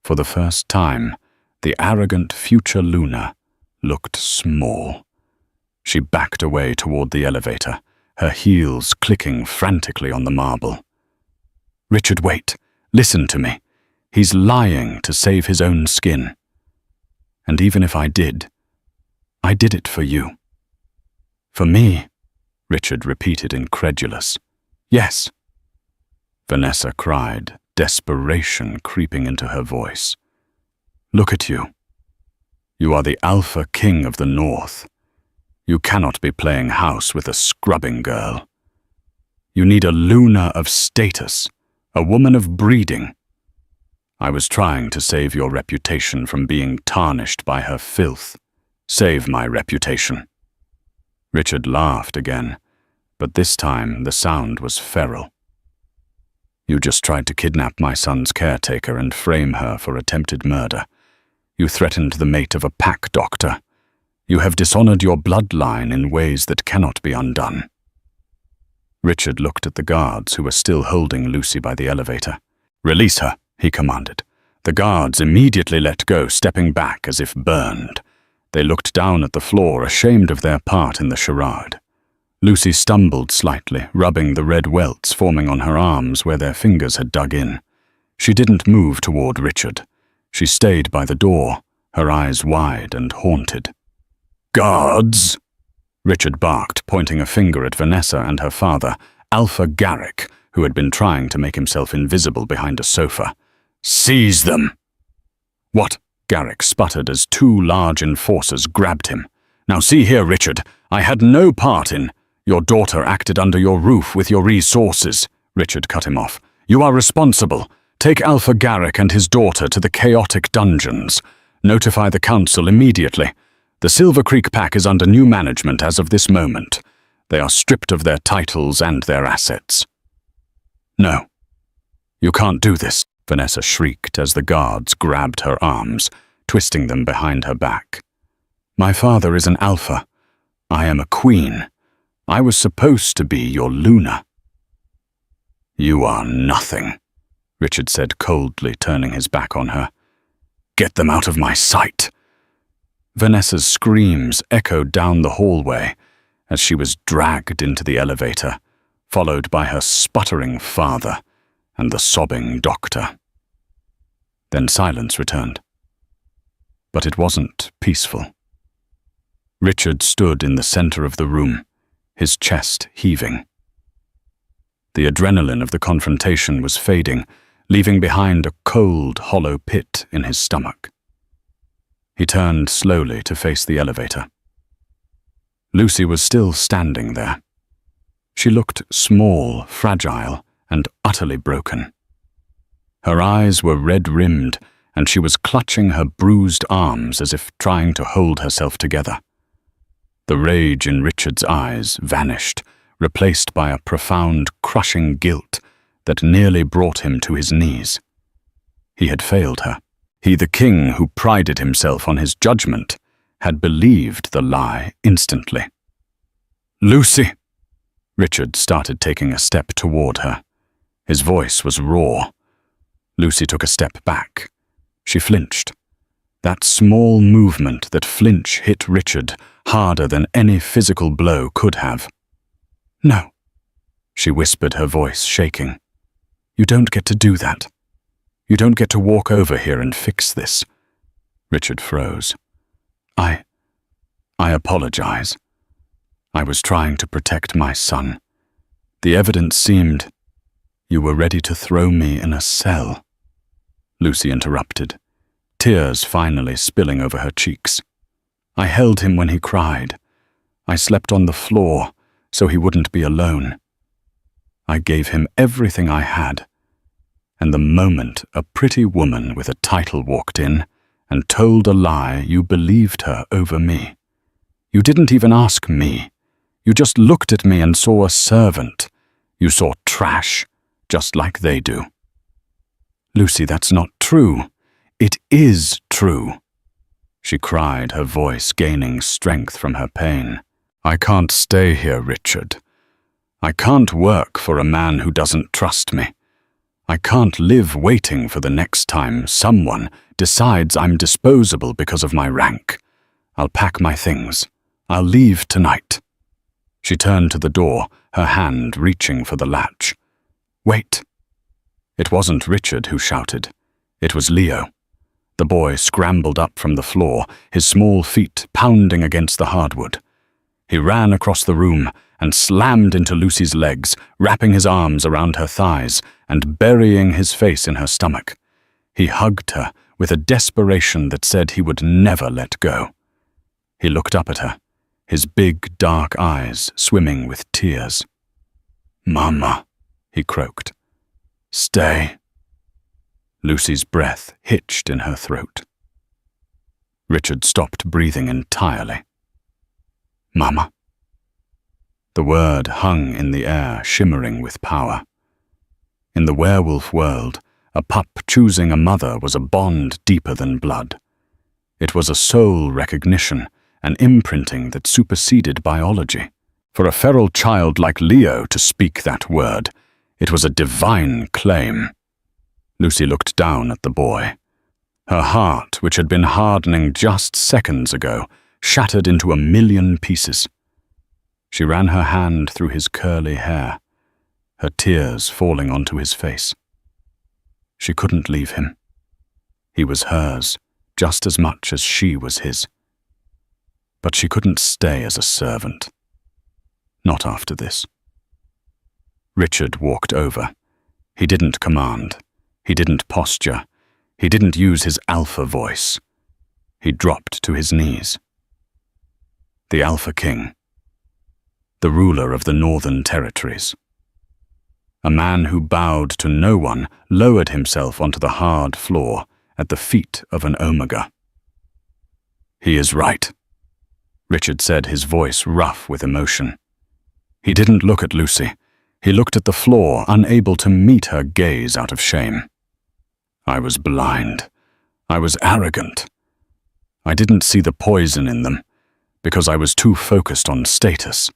For the first time, the arrogant future Luna looked small. She backed away toward the elevator, her heels clicking frantically on the marble. "Richard, wait. Listen to me. He's lying to save his own skin. And even if I did it for you." "For me?" Richard repeated, incredulous. "Yes." Vanessa cried, desperation creeping into her voice. "Look at you. You are the Alpha King of the North. You cannot be playing house with a scrubbing girl. You need a Luna of status, a woman of breeding. I was trying to save your reputation from being tarnished by her filth. Save my reputation." Richard laughed again, but this time the sound was feral. "You just tried to kidnap my son's caretaker and frame her for attempted murder. You threatened the mate of a pack doctor. You have dishonored your bloodline in ways that cannot be undone." Richard looked at the guards who were still holding Lucy by the elevator. "Release her," he commanded. The guards immediately let go, stepping back as if burned. They looked down at the floor, ashamed of their part in the charade. Lucy stumbled slightly, rubbing the red welts forming on her arms where their fingers had dug in. She didn't move toward Richard. She stayed by the door, her eyes wide and haunted. "Guards!" Richard barked, pointing a finger at Vanessa and her father, Alpha Garrick, who had been trying to make himself invisible behind a sofa. "Seize them!" "What?" Garrick sputtered as two large enforcers grabbed him. "Now see here, Richard, I had no part in..." "Your daughter acted under your roof with your resources," Richard cut him off. "You are responsible. Take Alpha Garrick and his daughter to the chaotic dungeons. Notify the council immediately. The Silver Creek Pack is under new management as of this moment. They are stripped of their titles and their assets." "No. You can't do this," Vanessa shrieked as the guards grabbed her arms, twisting them behind her back. "My father is an Alpha. I am a queen. I was supposed to be your Luna." "You are nothing," Richard said coldly, turning his back on her. "Get them out of my sight." Vanessa's screams echoed down the hallway as she was dragged into the elevator, followed by her sputtering father and the sobbing doctor. Then silence returned. But it wasn't peaceful. Richard stood in the center of the room, his chest heaving. The adrenaline of the confrontation was fading, leaving behind a cold, hollow pit in his stomach. He turned slowly to face the elevator. Lucy was still standing there. She looked small, fragile, and utterly broken. Her eyes were red-rimmed, and she was clutching her bruised arms as if trying to hold herself together. The rage in Richard's eyes vanished, replaced by a profound, crushing guilt that nearly brought him to his knees. He had failed her. He, the king who prided himself on his judgment, had believed the lie instantly. "Lucy!" Richard started taking a step toward her. His voice was raw. Lucy took a step back. She flinched. That small movement that flinch hit Richard harder than any physical blow could have. "No," she whispered, her voice shaking. "You don't get to do that. You don't get to walk over here and fix this." Richard froze. I apologize. I was trying to protect my son. The evidence seemed... You were ready to throw me in a cell." Lucy interrupted, tears finally spilling over her cheeks. "I held him when he cried. I slept on the floor so he wouldn't be alone. I gave him everything I had. And the moment a pretty woman with a title walked in and told a lie, you believed her over me. You didn't even ask me. You just looked at me and saw a servant. You saw trash, just like they do." "Lucy, that's not true. It is true," she cried, her voice gaining strength from her pain. "I can't stay here, Richard. I can't work for a man who doesn't trust me. I can't live waiting for the next time someone decides I'm disposable because of my rank. I'll pack my things. I'll leave tonight." She turned to the door, her hand reaching for the latch. "Wait." It wasn't Richard who shouted. It was Leo. The boy scrambled up from the floor, his small feet pounding against the hardwood. He ran across the room and slammed into Lucy's legs, wrapping his arms around her thighs and burying his face in her stomach. He hugged her with a desperation that said he would never let go. He looked up at her, his big, dark eyes swimming with tears. "Mama," he croaked. "Stay." Lucy's breath hitched in her throat. Richard stopped breathing entirely. "Mama." The word hung in the air, shimmering with power. In the werewolf world, a pup choosing a mother was a bond deeper than blood. It was a soul recognition, an imprinting that superseded biology. For a feral child like Leo to speak that word, it was a divine claim. Lucy looked down at the boy. Her heart, which had been hardening just seconds ago, shattered into a million pieces. She ran her hand through his curly hair, her tears falling onto his face. She couldn't leave him. He was hers, just as much as she was his. But she couldn't stay as a servant. Not after this. Richard walked over. He didn't command. He didn't posture. He didn't use his alpha voice. He dropped to his knees. The Alpha King. The ruler of the Northern Territories. A man who bowed to no one lowered himself onto the hard floor at the feet of an Omega. "He is right," Richard said, his voice rough with emotion. He didn't look at Lucy. He looked at the floor, unable to meet her gaze out of shame. "I was blind. I was arrogant. I didn't see the poison in them, because I was too focused on status.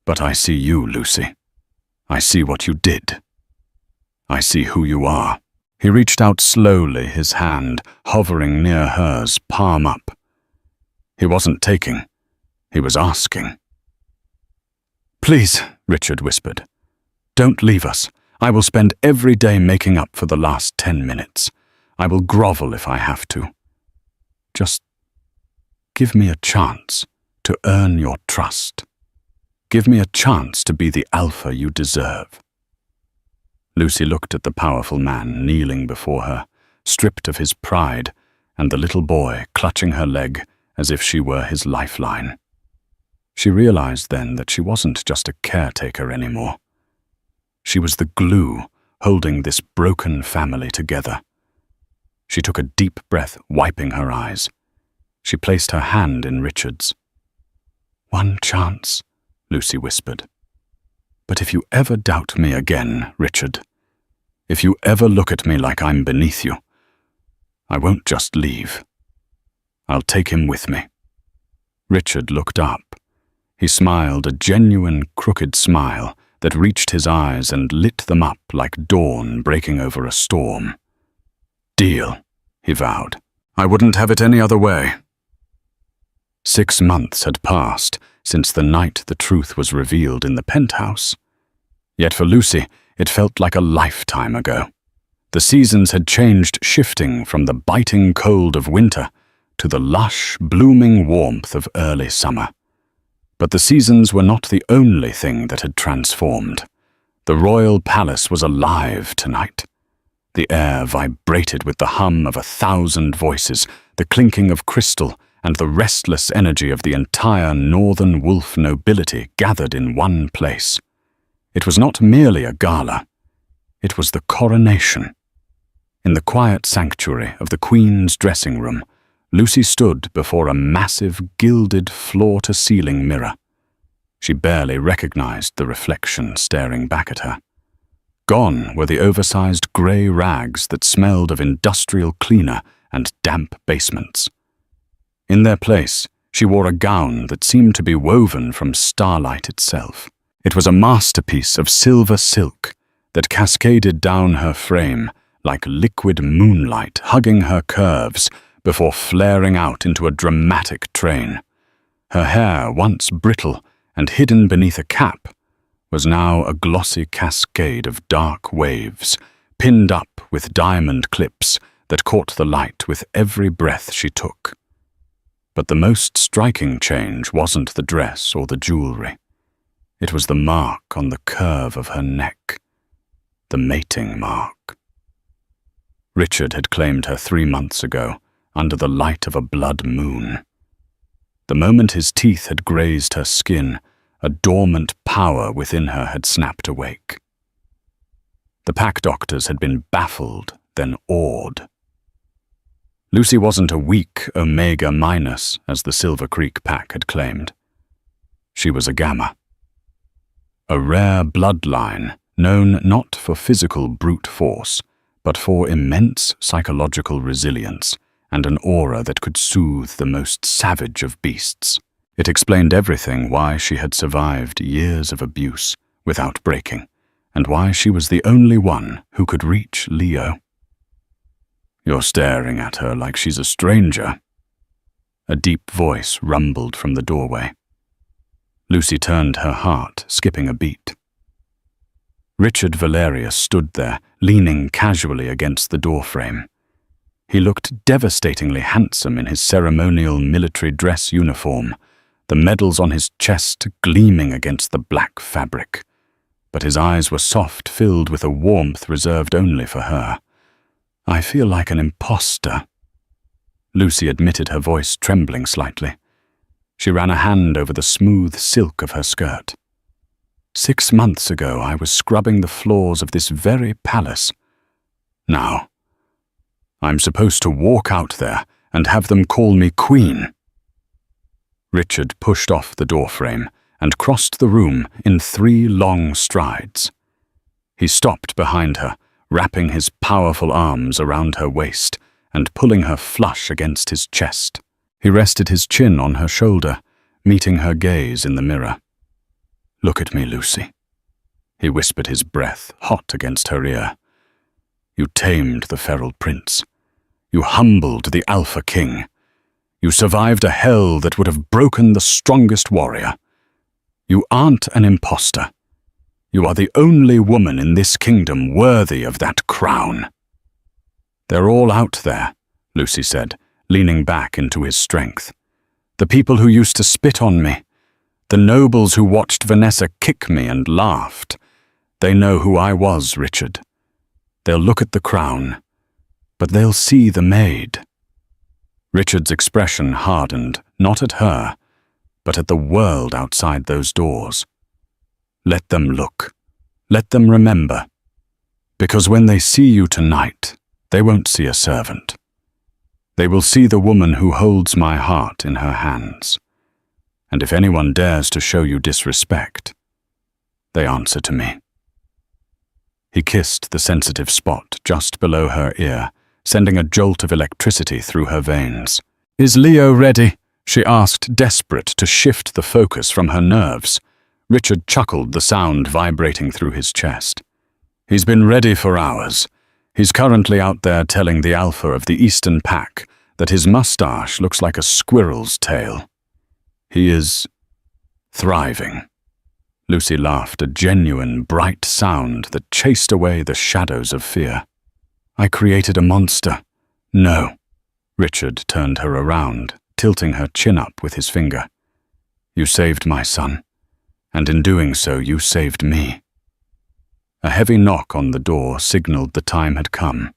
But I see you, Lucy. I see what you did. I see who you are." He reached out slowly, his hand hovering near hers, palm up. He wasn't taking, he was asking. "Please," Richard whispered. "Don't leave us. I will spend every day making up for the last 10 minutes. I will grovel if I have to. Just give me a chance to earn your trust. Give me a chance to be the alpha you deserve." Lucy looked at the powerful man kneeling before her, stripped of his pride, and the little boy clutching her leg as if she were his lifeline. She realized then that she wasn't just a caretaker anymore. She was the glue holding this broken family together. She took a deep breath, wiping her eyes. She placed her hand in Richard's. "One chance," Lucy whispered. "But if you ever doubt me again, Richard, if you ever look at me like I'm beneath you, I won't just leave. I'll take him with me." Richard looked up. He smiled a genuine, crooked smile that reached his eyes and lit them up like dawn breaking over a storm. "Deal," he vowed. "I wouldn't have it any other way." 6 months had passed since the night the truth was revealed in the penthouse. Yet for Lucy, it felt like a lifetime ago. The seasons had changed, shifting from the biting cold of winter to the lush, blooming warmth of early summer. But the seasons were not the only thing that had transformed. The royal palace was alive tonight. The air vibrated with the hum of 1,000 voices, the clinking of crystal, and the restless energy of the entire northern wolf nobility gathered in one place. It was not merely a gala. It was the coronation. In the quiet sanctuary of the Queen's dressing room, Lucy stood before a massive, gilded, floor-to-ceiling mirror. She barely recognized the reflection staring back at her. Gone were the oversized grey rags that smelled of industrial cleaner and damp basements. In their place, she wore a gown that seemed to be woven from starlight itself. It was a masterpiece of silver silk that cascaded down her frame like liquid moonlight, hugging her curves before flaring out into a dramatic train. Her hair, once brittle and hidden beneath a cap, was now a glossy cascade of dark waves, pinned up with diamond clips that caught the light with every breath she took. But the most striking change wasn't the dress or the jewelry. It was the mark on the curve of her neck, the mating mark. Richard had claimed her 3 months ago, under the light of a blood moon. The moment his teeth had grazed her skin, a dormant power within her had snapped awake. The pack doctors had been baffled, then awed. Lucy wasn't a weak Omega minus, as the Silver Creek pack had claimed. She was a Gamma. A rare bloodline known not for physical brute force, but for immense psychological resilience and an aura that could soothe the most savage of beasts. It explained everything why she had survived years of abuse without breaking, and why she was the only one who could reach Leo. "You're staring at her like she's a stranger." A deep voice rumbled from the doorway. Lucy turned, her heart skipping a beat. Richard Valerius stood there, leaning casually against the doorframe. He looked devastatingly handsome in his ceremonial military dress uniform, the medals on his chest gleaming against the black fabric. But his eyes were soft, filled with a warmth reserved only for her. "I feel like an imposter," Lucy admitted, her voice trembling slightly. She ran a hand over the smooth silk of her skirt. 6 months ago, I was scrubbing the floors of this very palace. Now, I'm supposed to walk out there and have them call me queen. Richard pushed off the doorframe and crossed the room in 3 long strides. He stopped behind her, wrapping his powerful arms around her waist and pulling her flush against his chest. He rested his chin on her shoulder, meeting her gaze in the mirror. "Look at me, Lucy," he whispered, his breath hot against her ear. You tamed the feral prince. You humbled the Alpha King. You survived a hell that would have broken the strongest warrior. You aren't an imposter. You are the only woman in this kingdom worthy of that crown." "They're all out there," Lucy said, leaning back into his strength. "The people who used to spit on me. The nobles who watched Vanessa kick me and laughed. They know who I was, Richard. They'll look at the crown, but they'll see the maid." Richard's expression hardened, not at her, but at the world outside those doors. "Let them look. Let them remember. Because when they see you tonight, they won't see a servant. They will see the woman who holds my heart in her hands. And if anyone dares to show you disrespect, they answer to me." He kissed the sensitive spot just below her ear, sending a jolt of electricity through her veins. "Is Leo ready?" she asked, desperate to shift the focus from her nerves. Richard chuckled, the sound vibrating through his chest. "He's been ready for hours. He's currently out there telling the Alpha of the Eastern Pack that his mustache looks like a squirrel's tail. He is thriving." Lucy laughed, a genuine, bright sound that chased away the shadows of fear. "I created a monster." "No." Richard turned her around, tilting her chin up with his finger. "You saved my son, and in doing so you saved me." A heavy knock on the door signaled the time had come.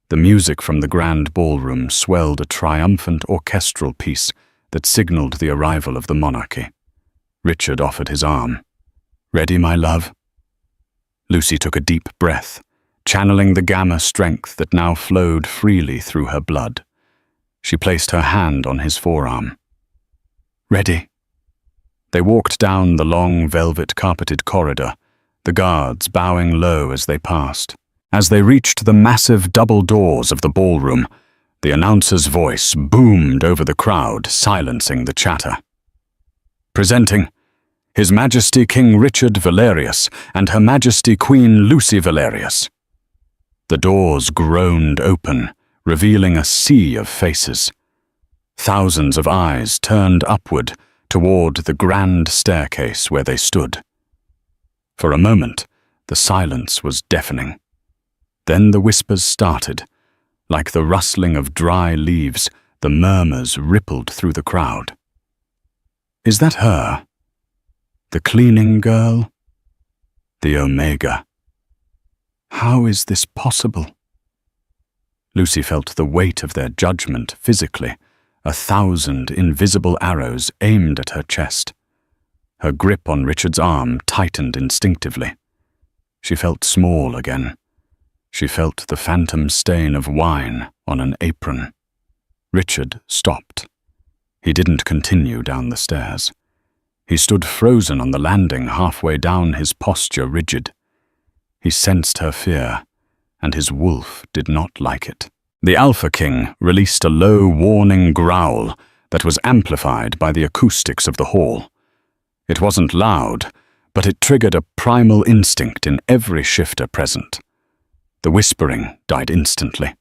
The music from the grand ballroom swelled a triumphant orchestral piece that signaled the arrival of the monarchy. Richard offered his arm. "Ready, my love?" Lucy took a deep breath, channeling the gamma strength that now flowed freely through her blood. She placed her hand on his forearm. "Ready." They walked down the long, velvet-carpeted corridor, the guards bowing low as they passed. As they reached the massive double doors of the ballroom, the announcer's voice boomed over the crowd, silencing the chatter. "Presenting His Majesty King Richard Valerius and Her Majesty Queen Lucy Valerius." The doors groaned open, revealing a sea of faces. Thousands of eyes turned upward toward the grand staircase where they stood. For a moment, the silence was deafening. Then the whispers started. Like the rustling of dry leaves, the murmurs rippled through the crowd. "Is that her? The cleaning girl? The Omega? How is this possible?" Lucy felt the weight of their judgment physically, 1,000 invisible arrows aimed at her chest. Her grip on Richard's arm tightened instinctively. She felt small again. She felt the phantom stain of wine on an apron. Richard stopped. He didn't continue down the stairs. He stood frozen on the landing, halfway down, his posture rigid. He sensed her fear, and his wolf did not like it. The Alpha King released a low, warning growl that was amplified by the acoustics of the hall. It wasn't loud, but it triggered a primal instinct in every shifter present. The whispering died instantly.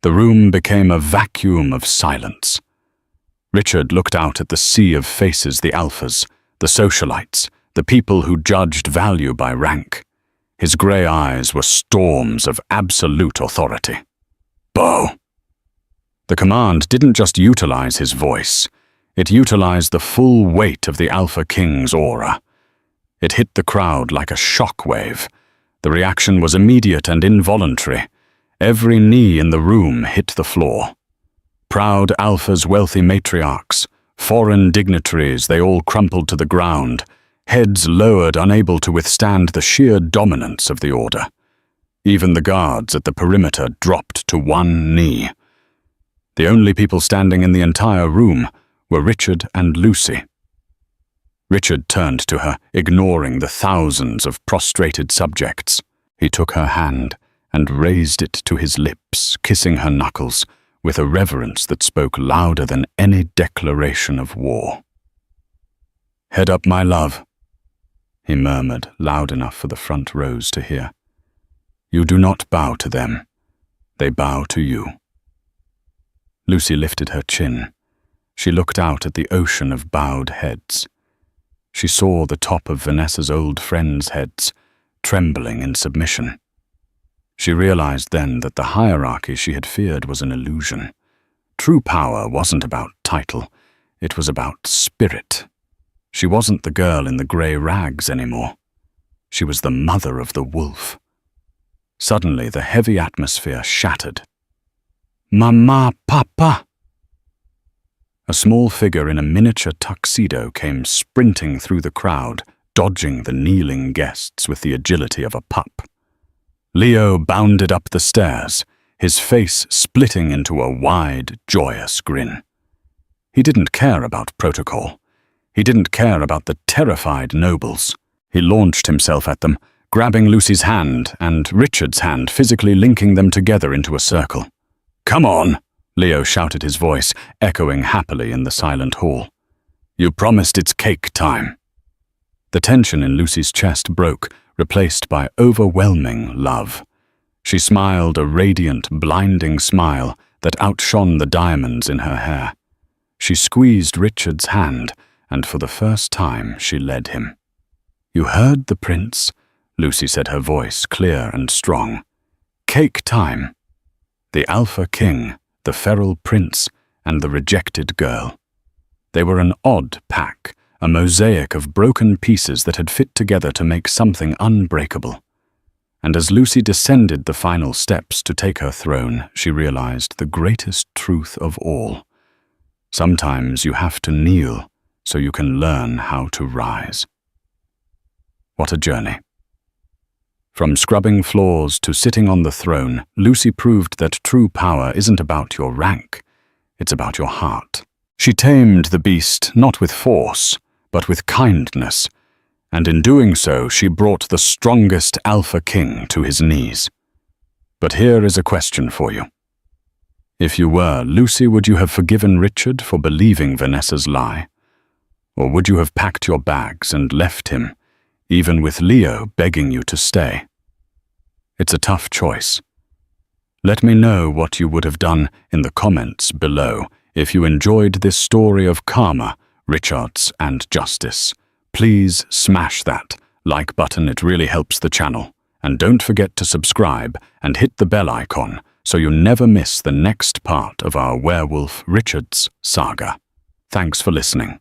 The room became a vacuum of silence. Richard looked out at the sea of faces, the Alphas, the socialites, the people who judged value by rank. His grey eyes were storms of absolute authority. "Bo!" The command didn't just utilize his voice. It utilized the full weight of the Alpha King's aura. It hit the crowd like a shockwave. The reaction was immediate and involuntary. Every knee in the room hit the floor. Proud Alpha's wealthy matriarchs, foreign dignitaries, they all crumpled to the ground, heads lowered, unable to withstand the sheer dominance of the order. Even the guards at the perimeter dropped to one knee. The only people standing in the entire room were Richard and Lucy. Richard turned to her, ignoring the thousands of prostrated subjects. He took her hand and raised it to his lips, kissing her knuckles with a reverence that spoke louder than any declaration of war. "Head up, my love," he murmured, loud enough for the front rows to hear. You do not bow to them. They bow to you. Lucy lifted her chin. She looked out at the ocean of bowed heads. She saw the top of Vanessa's old friends' heads, trembling in submission. She realized then that the hierarchy she had feared was an illusion. True power wasn't about title, it was about spirit. She wasn't the girl in the grey rags anymore. She was the mother of the wolf. Suddenly, the heavy atmosphere shattered. "Mama, Papa!" A small figure in a miniature tuxedo came sprinting through the crowd, dodging the kneeling guests with the agility of a pup. Leo bounded up the stairs, his face splitting into a wide, joyous grin. He didn't care about protocol. He didn't care about the terrified nobles. He launched himself at them, grabbing Lucy's hand and Richard's hand, physically linking them together into a circle. "Come on!" Leo shouted, his voice echoing happily in the silent hall. "You promised it's cake time." The tension in Lucy's chest broke, replaced by overwhelming love. She smiled a radiant, blinding smile that outshone the diamonds in her hair. She squeezed Richard's hand, and for the first time she led him. "You heard the prince," Lucy said, her voice clear and strong. "Cake time. The Alpha King, the feral prince, and the rejected girl. They were an odd pack, a mosaic of broken pieces that had fit together to make something unbreakable. And as Lucy descended the final steps to take her throne, she realized the greatest truth of all. Sometimes you have to kneel so you can learn how to rise. What a journey. From scrubbing floors to sitting on the throne, Lucy proved that true power isn't about your rank, it's about your heart. She tamed the beast not with force, but with kindness, and in doing so she brought the strongest Alpha King to his knees. But here is a question for you. If you were Lucy, would you have forgiven Richard for believing Vanessa's lie? Or would you have packed your bags and left him, even with Leo begging you to stay? It's a tough choice. Let me know what you would have done in the comments below. If you enjoyed this story of karma, Richards, and justice, please smash that like button, it really helps the channel. And don't forget to subscribe and hit the bell icon so you never miss the next part of our Werewolf Richards saga. Thanks for listening.